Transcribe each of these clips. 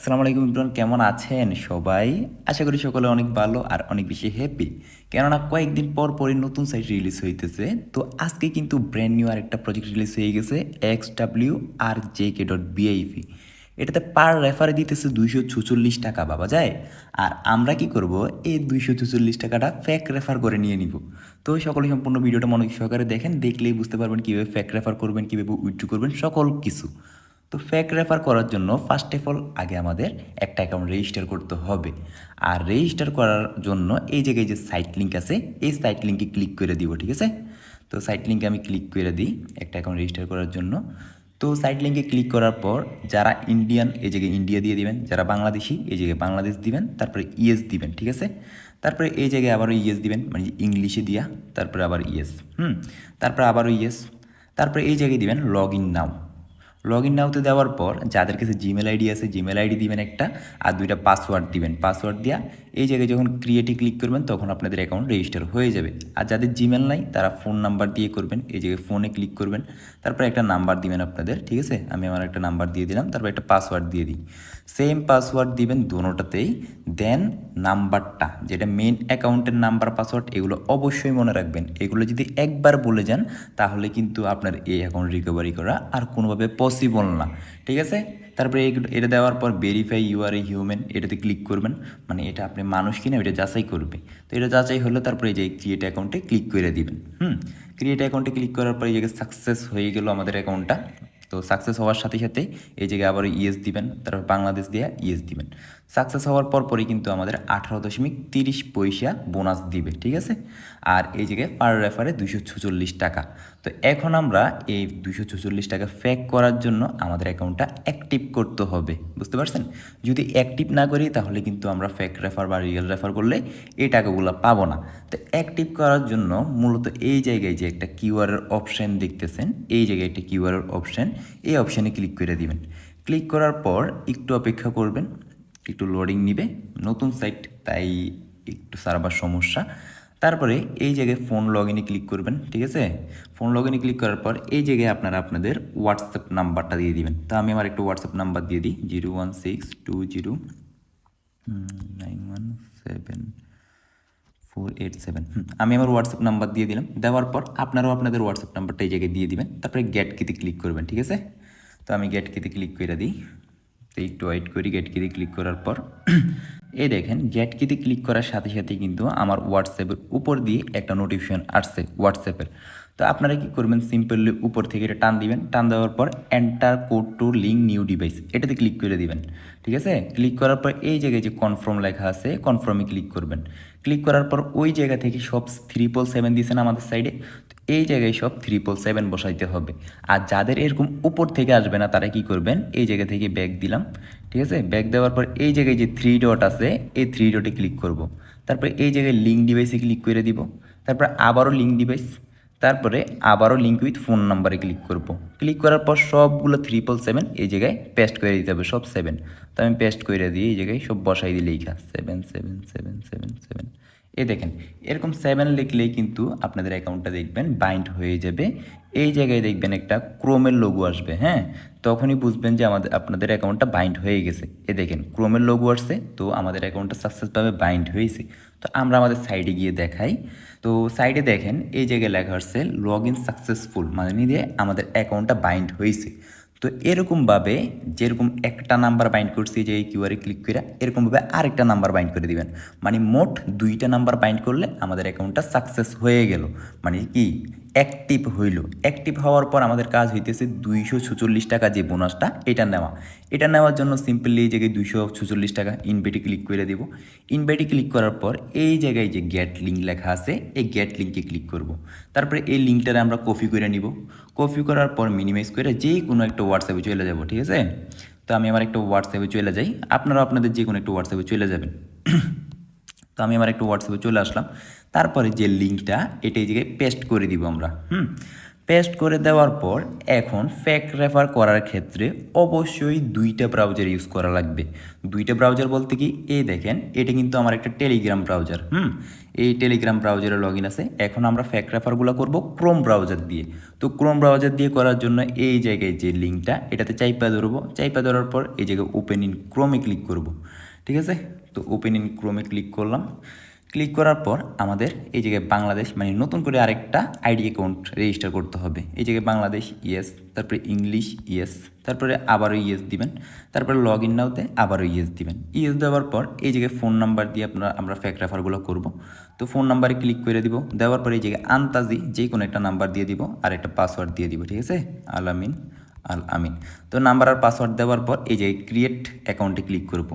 আসসালামু আলাইকুম ইমরান, কেমন আছেন সবাই? আশা করি সকলে অনেক ভালো আর অনেক বেশি হ্যাপি। কেননা কয়েকদিন পর পরই নতুন সাইট রিলিজ হইতেছে। তো আজকে কিন্তু ব্র্যান্ড নিউ আরেকটা প্রজেক্ট রিলিজ হয়ে গেছে, XWRJK.BIP। এটাতে পার রেফারে দিতেছে 246 টাকা, বাবা যায়। আর আমরা কি করব, এই 246 টাকাটা ফেক রেফার করে নিয়ে নিব। তো সকলে সম্পূর্ণ ভিডিওটা মনোযোগ সহকারে দেখেন, দেখলেই বুঝতে পারবেন কীভাবে ফেক রেফার করবেন, কীভাবে উইথড্র করবেন, সকল কিছু। তো ফেক রেফার করার জন্য ফার্স্ট অফ অল আগে আমাদের একটা অ্যাকাউন্ট রেজিস্টার করতে হবে। আর রেজিস্টার করার জন্য এই জায়গায় যে সাইট লিঙ্ক আছে, এই সাইট লিঙ্কে ক্লিক করে দিব, ঠিক আছে? তো সাইট লিঙ্কে আমি ক্লিক করে দিই একটা অ্যাকাউন্ট রেজিস্টার করার জন্য। তো সাইট লিঙ্কে ক্লিক করার পর যারা ইন্ডিয়ান এই জায়গায় ইন্ডিয়া দিয়ে দিবেন, যারা বাংলাদেশি এই জায়গায় বাংলাদেশ দিবেন, তারপরে ইএস দিবেন, ঠিক আছে? তারপরে এই জায়গায় আবারও ইএস দিবেন, মানে ইংলিশে দিয়া, তারপরে আবার ইএস, তারপরে আবারও ইএস। তারপরে এই জায়গায় দিবেন log in now. Log in নাওতে দেওয়ার পর যাদের কাছে জিমেল আইডি আছে, জিমেল আইডি দিবেন একটা, আর দুইটা পাসওয়ার্ড দিবেন। পাসওয়ার্ড দিয়া এই জায়গায় যখন ক্রিয়েটে ক্লিক করবেন তখন আপনাদের অ্যাকাউন্ট রেজিস্টার হয়ে যাবে। আর যাদের জিমেল নাই তারা ফোন নাম্বার দিয়ে করবেন, এই জায়গায় ফোনে ক্লিক করবেন, তারপর একটা নাম্বার দিবেন আপনাদের, ঠিক আছে? আমি আমার একটা নাম্বার দিয়ে দিলাম, তারপর একটা পাসওয়ার্ড দিয়ে দিই। সেম পাসওয়ার্ড দিবেন দোনোটাতেই। দেন নাম্বারটা, যেটা মেন অ্যাকাউন্টের নাম্বার, পাসওয়ার্ড, এগুলো অবশ্যই মনে রাখবেন। এগুলো যদি একবার বলে যান তাহলে কিন্তু আপনার এই অ্যাকাউন্ট রিকভারি করা আর কোনোভাবে পসিবল না, ঠিক আছে? তারপরে এটা দেওয়ার পর verify you are a human, এটাতে ক্লিক করবেন, মানে এটা আপনি মানুষ কিনা এটা যাচাই করবে। তো এটা যাচাই হলো, তারপরে এই যে ক্রিয়েট অ্যাকাউন্টে ক্লিক করে দিবেন। ক্রিয়েট অ্যাকাউন্টে ক্লিক করার পর এই জায়গায় সাকসেস হয়ে গেল আমাদের অ্যাকাউন্টটা। তো সাকসেস হওয়ার সাথে সাথে এই জায়গায় আবার ইএস দিবেন, তারপর বাংলাদেশ দিয়ে ইএস দিবেন। সাকসেস হওয়ার পরই কিন্তু আমাদের 18.30 পয়সা বোনাস দিবে, ঠিক আছে? আর এই জায়গায় পার রেফারে 246 টাকা। তো এখন আমরা এই 246 টাকা ফেক করার জন্য আমাদের অ্যাকাউন্টটা অ্যাক্টিভ করতে হবে, বুঝতে পারছেন? যদি অ্যাক্টিভ না করি তাহলে কিন্তু আমরা ফেক রেফার বা রিয়েল রেফার করলে এই টাকাগুলো পাবো না। তো অ্যাক্টিভ করার জন্য মূলত এই জায়গায় যে একটা কিউআরের অপশান দেখতেছেন, এই জায়গায় একটা কিউআরের অপশান, এই অপশানে ক্লিক করে দিবেন। ক্লিক করার পর একটু অপেক্ষা করবেন, একটু লোডিং নিবে, নতুন সাইট তাই একটু সার্ভার সমস্যা। তারপরে এই জায়গায় ফোন লগ ইনে ক্লিক করবেন, ঠিক আছে? ফোন লগ ইনে ক্লিক করার পর এই জায়গায় আপনারা আপনাদের হোয়াটসঅ্যাপ নাম্বারটা দিয়ে দিবেন। তো আমি আমার একটু হোয়াটসঅ্যাপ নাম্বার দিয়ে দিই, 01620917487। আমি আমার হোয়াটসঅ্যাপ নাম্বার দিয়ে দিলাম। দেওয়ার পর আপনারাও আপনাদের হোয়াটসঅ্যাপ নাম্বারটা এই জায়গায় দিয়ে দিবেন, তারপরে গেট কিতে ক্লিক করবেন, ঠিক আছে? তো আমি গেট কিতে ক্লিক করে দিই। তো একটু ওয়েট করি। গেট কিতে ক্লিক করার পর এই দেখেন গেট কিতে ক্লিক করার সাথে সাথে কিন্তু আমার হোয়াটসঅ্যাপের উপর দিয়ে একটা নোটিফিকেশন আসছে হোয়াটসঅ্যাপের। তো আপনারা কি করবেন, সিম্পলি উপর থেকে এটা টান দিবেন, টান দেওয়ার পর enter code two link new device, এটাতে ক্লিক করে দিবেন, ঠিক আছে? ক্লিক করার পর এই জায়গায় যে কনফার্ম লেখা আছে, কনফার্মে ক্লিক করবেন। ক্লিক করার পর ওই জায়গা থেকে সব 777 দিয়েছেন আমাদের সাইডে, এই জায়গায় সব 777 বসাইতে হবে। আর যাদের এরকম উপর থেকে আসবে না তারা কি করবেন, এই জায়গা থেকে ব্যাক দিলাম, ঠিক আছে? ব্যাক দেওয়ার পর এই জায়গায় যে 3 ডট আছে, এই 3 ডটে ক্লিক করব। তারপরে এই জায়গায় লিঙ্ক ডিভাইসে ক্লিক করে দিব, তারপর আবারও লিঙ্ক ডিভাইস, তারপরে আবারও লিঙ্ক উইথ ফোন নাম্বারে ক্লিক করব। ক্লিক করার পর সবগুলো 777 এই জায়গায় পেস্ট করে দিতে হবে, সব 7। তো আমি পেস্ট করে দিই, এই জায়গায় সব বসাই দিলেই 77777। এই দেখেন এরকম 7 লিখলেই কিন্তু আপনাদের অ্যাকাউন্টটা দেখবেন বাইন্ড হয়ে যাবে। এই জায়গায় দেখবেন একটা ক্রোমের লোগো আসবে, হ্যাঁ? তখনই বুঝবেন যে আপনাদের অ্যাকাউন্টটা বাইন্ড হয়ে গেছে। এ দেখেন ক্রোমের লোগো আসছে, তো আমাদের অ্যাকাউন্টটা সাকসেসভাবে বাইন্ড হয়েছে। তো আমরা আমাদের সাইডে গিয়ে দেখাই। তো সাইডে দেখেন এই জায়গায় লেখা আসছে লগ ইন সাকসেসফুল, মানে নিয়ে আমাদের অ্যাকাউন্টটা বাইন্ড হয়েছে। তো এরকমভাবে যেরকম একটা নাম্বার বাইন্ড করছি যে এই কিউআরে ক্লিক করে, এরকমভাবে আরেকটা নাম্বার বাইন্ড করে দিবেন। মানে মোট 2টা নাম্বার বাইন্ড করলে আমাদের অ্যাকাউন্টটা সাকসেস হয়ে গেল, মানে কি অ্যাক্টিভ হইল। অ্যাক্টিভ হওয়ার পর আমাদের কাজ হইতেছে 246 টাকা যে বোনাসটা, এটা নেওয়া। এটা নেওয়ার জন্য সিম্পলি এই জায়গায় 246 টাকা ইনভাইটে ক্লিক করে দেব। ইনভাইটে ক্লিক করার পর এই জায়গায় যে গেট লিঙ্ক লেখা আছে, এই গেট লিঙ্কে ক্লিক করব। তারপরে এই লিঙ্কটারে আমরা কপি করে নিব। কপি করার পর মিনিমাইজ করে যে কোনো একটা হোয়াটসঅ্যাপে চলে যাব, ঠিক আছে? তো আমি আমার একটা হোয়াটসঅ্যাপে চলে যাই, আপনারা আপনাদের যে কোনো একটা হোয়াটসঅ্যাপে চলে যাবেন। তো আমি আমার একটা হোয়াটসঅ্যাপে চলে আসলাম। তারপরে যে লিঙ্কটা এটা এই জায়গায় পেস্ট করে দিব আমরা, পেস্ট করে দেওয়ার পর এখন ফেক রেফার করার ক্ষেত্রে অবশ্যই দুইটা ব্রাউজার ইউজ করা লাগবে। দুইটা ব্রাউজার বলতে কি, এই দেখেন এটা কিন্তু আমার একটা টেলিগ্রাম ব্রাউজার। এই টেলিগ্রাম ব্রাউজারে লগ ইন আছে। এখন আমরা ফেক রেফারগুলো করব ক্রোম ব্রাউজার দিয়ে। তো ক্রোম ব্রাউজার দিয়ে করার জন্য এই জায়গায় যে লিঙ্কটা, এটাতে চাইপা ধরবো। চাইপা ধরার পর এই জায়গায় ওপেন ইন ক্রোমে ক্লিক করব। ঠিক আছে, তো ওপেন ইন ক্রোমে ক্লিক করলাম। ক্লিক করার পর আমাদের এই জায়গায় বাংলাদেশ, মানে নতুন করে আরেকটা আইডি অ্যাকাউন্ট রেজিস্টার করতে হবে। এই জায়গায় বাংলাদেশ ইয়েস, তারপরে ইংলিশ ইয়েস, তারপরে আবারও ইয়েস দিবেন, তারপরে লগ ইন নাওতে আবারও ইয়েস দিবেন। ইয়েস দেওয়ার পর এই জায়গায় ফোন নাম্বার দিয়ে আমরা ফেক রেফারগুলো করব। তো ফোন নাম্বারে ক্লিক করে দিব। দেওয়ার পর এই জায়গায় আন্তাজি যে কোনো একটা নাম্বার দিয়ে দিব আর একটা পাসওয়ার্ড দিয়ে দিব। ঠিক আছে, আলামিন আল আমিন। তো নাম্বার আর পাসওয়ার্ড দেওয়ার পর এই যে ক্রিয়েট অ্যাকাউন্টে ক্লিক করব।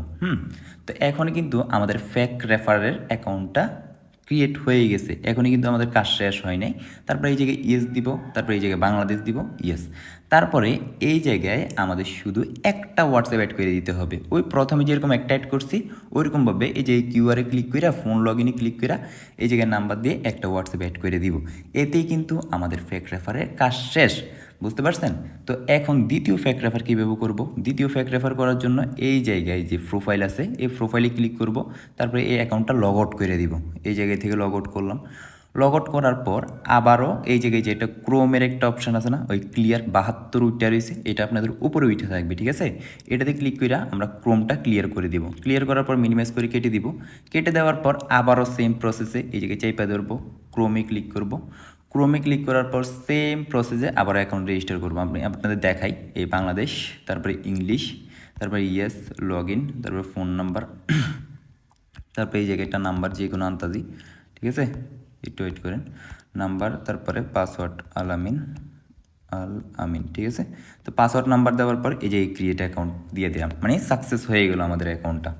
তো এখন কিন্তু আমাদের ফেক রেফারের অ্যাকাউন্টটা ক্রিয়েট হয়ে গেছে। এখনই কিন্তু আমাদের কাজ শেষ হয় নাই। তারপরে এই জায়গায় ইয়েস দিব, তারপরে এই জায়গায় বাংলাদেশ দিব, ইয়েস। তারপরে এই জায়গায় আমাদের শুধু একটা হোয়াটসঅ্যাপ অ্যাড করে দিতে হবে। ওই প্রথমে যেরকম একটা অ্যাড করছি ওইরকমভাবে এই যে কিউআরে ক্লিক করে ফোন লগ ইনে ক্লিক করে এই জায়গায় নাম্বার দিয়ে একটা হোয়াটসঅ্যাপ অ্যাড করে দিব। এতেই কিন্তু আমাদের ফেক রেফারের কাজ শেষ। বুঝতে পারছেন? তো এখন দ্বিতীয় ফেক রেফার কীভাবে করব? দ্বিতীয় ফেক রেফার করার জন্য এই জায়গায় যে প্রোফাইল আছে এই প্রোফাইলে ক্লিক করব, তারপরে এই অ্যাকাউন্টটা লগ আউট করে দিব। এই জায়গায় থেকে লগ আউট করলাম। লগ আউট করার পর আবারও এই জায়গায় যে একটা ক্রোমের একটা অপশান আছে না, ওই ক্লিয়ার 72 উইটা রয়েছে, এটা আপনাদের উপরে উঠে থাকবে। ঠিক আছে, এটাতে ক্লিক করে আমরা ক্রোমটা ক্লিয়ার করে দিব। ক্লিয়ার করার পর মিনিমাইজ করে কেটে দিব। কেটে দেওয়ার পর আবারও সেম প্রসেসে এই জায়গায় চাইপা ধরবো, ক্রোমে ক্লিক করব। ক্রোমে ক্লিক করার পর সেম প্রসেসে আবার অ্যাকাউন্ট রেজিস্টার করবো। আপনাদের দেখাই, এই বাংলাদেশ, তারপরে ইংলিশ, তারপরে ইয়েস, লগ ইন, তারপরে ফোন নাম্বার, তারপরে এই জায়গায় একটা নাম্বার যে কোনো আন্তাজি। ঠিক আছে, একটু ওয়েট করেন। নাম্বার, তারপরে পাসওয়ার্ড আলামিন আল আমিন। ঠিক আছে, তো পাসওয়ার্ড নাম্বার দেওয়ার পর এই যে ক্রিয়েট অ্যাকাউন্ট দিয়ে দিলাম, মানে সাকসেস হয়ে গেল আমাদের অ্যাকাউন্টটা।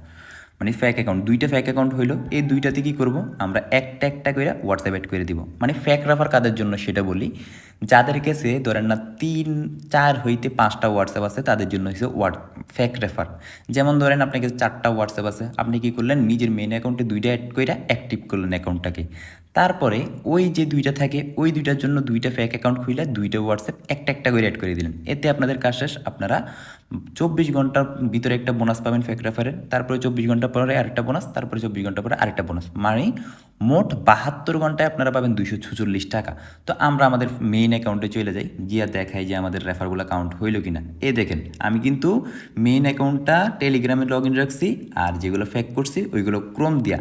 মানে ফেক অ্যাকাউন্ট, দুইটা ফেক অ্যাকাউন্ট হইলো। এই দুইটাতে কী করবো, আমরা একটা একটা করে হোয়াটসঅ্যাপ অ্যাড করে দিব। মানে ফেক রেফার কাদের জন্য সেটা বলি। যাদের কাছে ধরেন না 3-4 হইতে 5টা হোয়াটসঅ্যাপ আছে, তাদের জন্য হচ্ছে ফেক রেফার। যেমন ধরেন আপনার কাছে 4টা হোয়াটসঅ্যাপ আছে, আপনি কী করলেন, নিজের মেন অ্যাকাউন্টে 2টা অ্যাড করে অ্যাক্টিভ করলেন অ্যাকাউন্টটাকে। তারপরে ওই যে 2টা থাকে, ওই 2টার জন্য 2টা ফেক অ্যাকাউন্ট খুলে 2টা হোয়াটসঅ্যাপ একটা একটা করে অ্যাড করে দিলেন। এতে আপনাদের কাজ শেষ। আপনারা 24 ঘন্টার ভিতরে একটা বোনাস পাবেন ফেক রেফারের, তারপরে 24 ঘন্টা পরে আরেকটা বোনাস, তারপরে 24 ঘন্টা পরে আরেকটা বোনাস, মানে মোট 72 ঘন্টায় আপনারা পাবেন 246 টাকা। তো আমরা আমাদের মেইন অ্যাকাউন্টে চলে যাই, গিয়া দেখাই যে আমাদের রেফারগুলো কাউন্ট হইলো কিনা। এই দেখেন, আমি কিন্তু মেইন অ্যাকাউন্টটা টেলিগ্রামে লগ ইন রাখছি, আর যেগুলো ফেক করছি ওইগুলো ক্রোম দিয়া।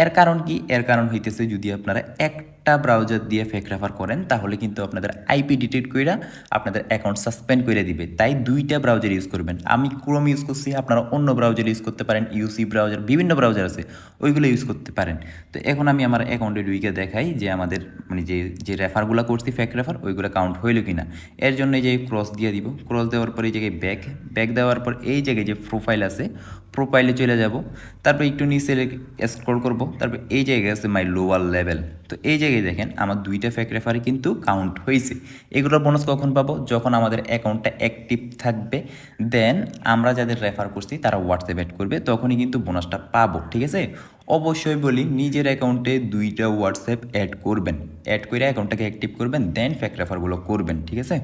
এর কারণ কি? এর কারণ হইতেছে যদি আপনারা একটা ব্রাউজার দিয়ে ফেক রেফার করেন তাহলে কিন্তু আপনাদের আইপি ডিটেক্ট কইরা আপনাদের অ্যাকাউন্ট সাসপেন্ড করে দিবে। তাই 2টা ব্রাউজার ইউজ করবেন। আমি ক্রোম ইউজ করছি, আপনারা অন্য ব্রাউজার ইউজ করতে পারেন, ইউসি ব্রাউজার, বিভিন্ন ব্রাউজার আছে, ওইগুলো ইউজ করতে পারেন। তো এখন আমি আমার অ্যাকাউন্টে ঢুইকে দেখাই যে আমাদের মানে যে রেফারগুলো করছি ফেক রেফার, ওইগুলো কাউন্ট হইলো কিনা। এর জন্য এই যে ক্রস দিয়ে দিব। ক্রস দেওয়ার পর এই জায়গায় ব্যাক দেওয়ার পর এই জায়গায় যে প্রোফাইল আছে, প্রোফাইলে চলে যাব। তারপর একটু নিচে স্ক্রল করব, তারপর এই জায়গায় আছে মাই লোয়ার লেভেল। তো এই জায়গায় দেখেন আমার 2টা ফেক রেফারে কিন্তু কাউন্ট হয়েছে। এগুলোর বোনাস কখন পাবো? যখন আমাদের অ্যাকাউন্টটা অ্যাক্টিভ থাকবে, দেন আমরা যাদের রেফার করছি তারা হোয়াটসঅ্যাপ অ্যাড করবে, তখনই কিন্তু বোনাসটা পাবো। ঠিক আছে, অবশ্যই বলি নিজের অ্যাকাউন্টে 2টা হোয়াটসঅ্যাপ অ্যাড করবেন, অ্যাড করে অ্যাকাউন্টটাকে অ্যাক্টিভ করবেন, দেন ফেক রেফারগুলো করবেন। ঠিক আছে,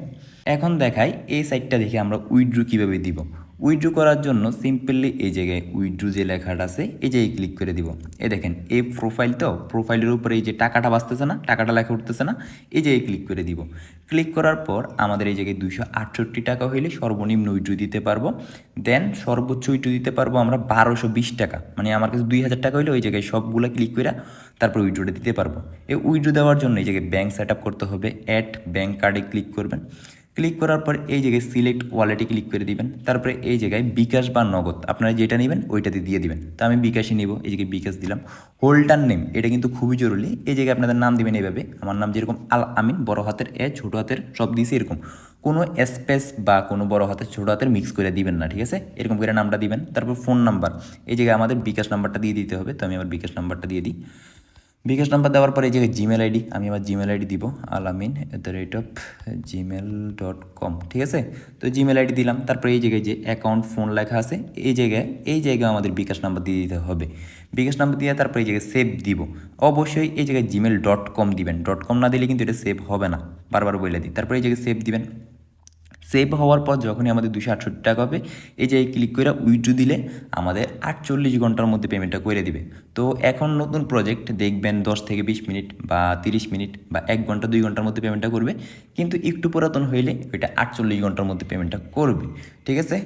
এখন দেখাই এই সাইটটা দেখে আমরা উইথড্র কীভাবে দিব। উইথড্র করার জন্য সিম্পলি এই জায়গায় উইথড্র যে লেখাটা আছে এই জায়গায় ক্লিক করে দিব। এই দেখেন এই প্রোফাইল, তো প্রোফাইলের উপরে এই যে টাকাটা বাঁচতেছে না, টাকাটা লেখা উঠতেছে না, এই জায়গায় ক্লিক করে দিব। ক্লিক করার পর আমাদের এই জায়গায় 268 টাকা হইলে সর্বনিম্ন উইথড্র দিতে পারবো। দেন সর্বোচ্চ উইথড্র দিতে পারবো আমরা 1220 টাকা। মানে আমার কাছে 2000 টাকা হইলে ওই জায়গায় সবগুলো ক্লিক করে তারপর উইথড্রটা দিতে পারবো। এই উইথড্র দেওয়ার জন্য এই জায়গায় ব্যাঙ্ক সেট আপ করতে হবে। অ্যাড ব্যাঙ্ক কার্ডে ক্লিক করবেন। ক্লিক করার পর এই জায়গায় সিলেক্ট ওয়ালেটে ক্লিক করে দিবেন। তারপরে এই জায়গায় বিকাশ বা নগদ আপনারা যেটা নেবেন ওইটাতে দিয়ে দিবেন। তো আমি বিকাশই নিব, এই জায়গায় বিকাশ দিলাম। হোল্ডার নেম, এটা কিন্তু খুবই জরুরি। এই জায়গায় আপনাদের নাম দিবেন এইভাবে, আমার নাম যেরকম আল আমিন, বড় হাতের এ ছোটো হাতের সব দিয়েছি এরকম, কোনো স্পেস বা কোনো বড় হাতের ছোটো হাতের মিক্স করে দিবেন না। ঠিক আছে, এরকম করে নামটা দিবেন। তারপর ফোন নাম্বার, এই জায়গায় আমাদের বিকাশ নাম্বারটা দিয়ে দিতে হবে। তো আমি আমার বিকাশ নাম্বারটা দিয়ে দিই। বিকাশ নাম্বার দেওয়ার পরে এই জায়গায় জিমেল আইডি, আমি আমার জিমেল আইডি দিব alamin@gmail.com, ঠিক আছে। তো জিমেল আইডি দিলাম, তারপরে এই জায়গায় যে অ্যাকাউন্ট ফোন লেখা আছে এই জায়গায় আমাদের বিকাশ নাম্বার দিয়ে দিতে হবে। বিকাশ নাম্বার দিয়ে তারপরে এই জায়গায় সেভ দিব। অবশ্যই এই জায়গায় gmail.com দিবেন, .com না দিলে কিন্তু এটা সেভ হবে না, বারবার বলে দিই। তারপরে এই জায়গায় সেভ দিবেন। সেভ হওয়ার পর যখনই আমাদের 268 টাকা হবে, এই যে ক্লিক করে উইথড্র দিলে আমাদের 48 ঘন্টার মধ্যে পেমেন্টটা করে দিবে। তো এখন নতুন প্রজেক্ট দেখবেন 10 থেকে 20 মিনিট বা 30 মিনিট বা 1 ঘন্টা 2 ঘন্টার মধ্যে পেমেন্টটা করবে, কিন্তু একটু পুরাতন হইলে ওইটা 48 ঘন্টার মধ্যে পেমেন্টটা করবে, ঠিক আছে।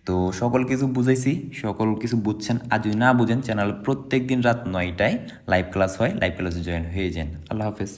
তো সকল কিছু বুঝাইছি, সকল কিছু বুঝছেন। আর যদি না বুঝেন, চ্যানেল প্রত্যেক দিন রাত 9টায় লাইভ ক্লাস হয়, লাইভ ক্লাসে জয়েন হয়ে যান। আল্লাহ হাফেজ।